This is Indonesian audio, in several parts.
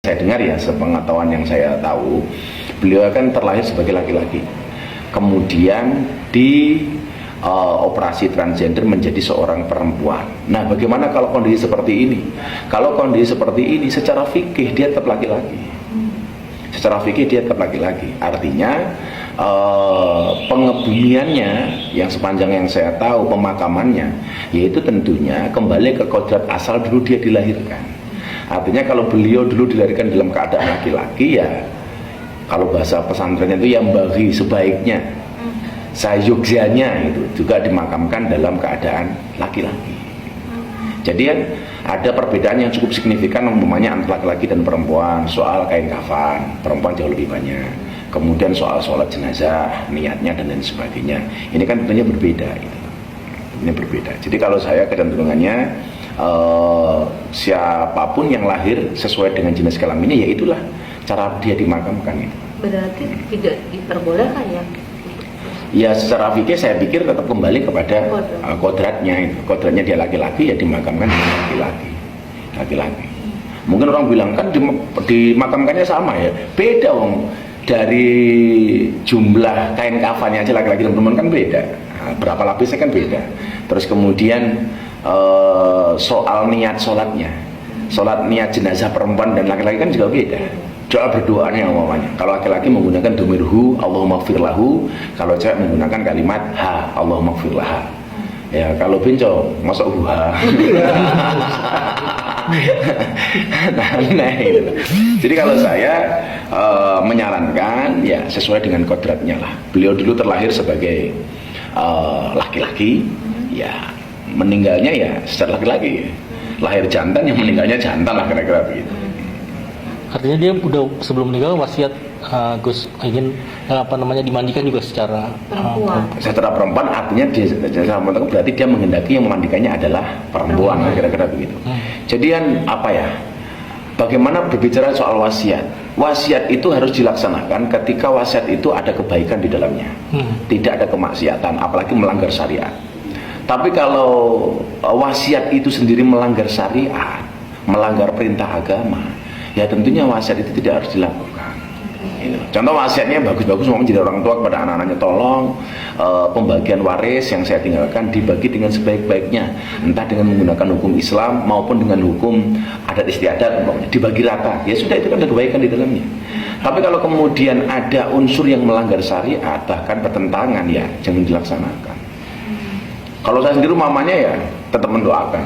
saya dengar ya, sepengetahuan yang saya tahu, beliau kan terlahir sebagai laki-laki, kemudian di operasi transgender menjadi seorang perempuan. Nah, bagaimana kalau kondisi seperti ini? Kalau kondisi seperti ini, secara fikih dia tetap laki-laki. Secara fikih dia tetap laki-laki. Artinya pengebumiannya yang sepanjang yang saya tahu, pemakamannya, yaitu tentunya kembali ke kodrat asal dulu dia dilahirkan. Artinya kalau beliau dulu dilahirkan dalam keadaan laki-laki, ya kalau bahasa pesantrennya itu yang bagi sebaiknya, sayugyanya itu juga dimakamkan dalam keadaan laki-laki. Jadi kan ada perbedaan yang cukup signifikan umpamanya antara laki-laki dan perempuan soal kain kafan, perempuan jauh lebih banyak. Kemudian soal sholat jenazah, niatnya dan lain sebagainya. Ini kan tentunya berbeda gitu. Ini berbeda. Jadi kalau saya kecenderungannya siapapun yang lahir sesuai dengan jenis kelaminnya, ya itulah cara dia dimakamkan itu. Berarti tidak diperbolehkan ya? Ya secara fikih saya pikir tetap kembali kepada kodratnya. Kodratnya dia laki-laki, ya dimakamkan dengan laki-laki. Mungkin orang bilang kan dimakamkannya sama ya, beda wong, dari jumlah kain kafannya aja laki-laki dan perempuan kan beda. Nah, berapa lapisnya kan beda. Terus kemudian soal niat sholatnya, sholat niat jenazah perempuan dan laki-laki kan juga beda. Doa berdoanya umpamanya, kalau laki-laki menggunakan domirhu Allahumma gfir lahu, kalau cewek menggunakan kalimat ha Allahumma gfir laha. Ya kalau benco masuk huha. Nah, gitu. Jadi kalau saya menyarankan ya sesuai dengan kodratnya lah. Beliau dulu terlahir sebagai laki-laki, ya meninggalnya ya secara laki-laki. Lahir jantan, yang meninggalnya jantan lah, kira-kira begitu. Artinya dia udah sebelum meninggal wasiat Gus ingin dimandikan juga secara perempuan. Secara perempuan, artinya berarti dia menghendaki yang memandikannya adalah perempuan, kira-kira begitu. Jadi kan apa ya? Bagaimana berbicara soal wasiat? Wasiat itu harus dilaksanakan ketika wasiat itu ada kebaikan di dalamnya, tidak ada kemaksiatan, apalagi melanggar syariat. Tapi kalau wasiat itu sendiri melanggar syariat, melanggar perintah agama, ya tentunya wasiat itu tidak harus dilakukan. Contoh wasiatnya bagus-bagus, mau menjadi orang tua kepada anak-anaknya, tolong pembagian waris yang saya tinggalkan dibagi dengan sebaik-baiknya, entah dengan menggunakan hukum Islam maupun dengan hukum adat istiadat, dibagi rata. Ya sudah, itu kan ada kebaikan di dalamnya. Tapi kalau kemudian ada unsur yang melanggar syariat, bahkan bertentangan, ya jangan dilaksanakan. Kalau saya sendiri mamanya ya tetap mendoakan.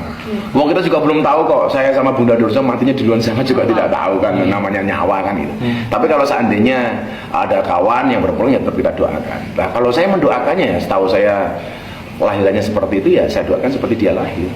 Wong kita juga belum tahu kok, saya sama Bunda Dursa matinya di luar sana juga tidak tahu kan, namanya nyawa kan itu. Tapi kalau seandainya ada kawan yang berpulang, ya tetap kita doakan. Nah kalau saya mendoakannya ya, setahu saya kelahirannya seperti itu, ya saya doakan seperti dia lahir.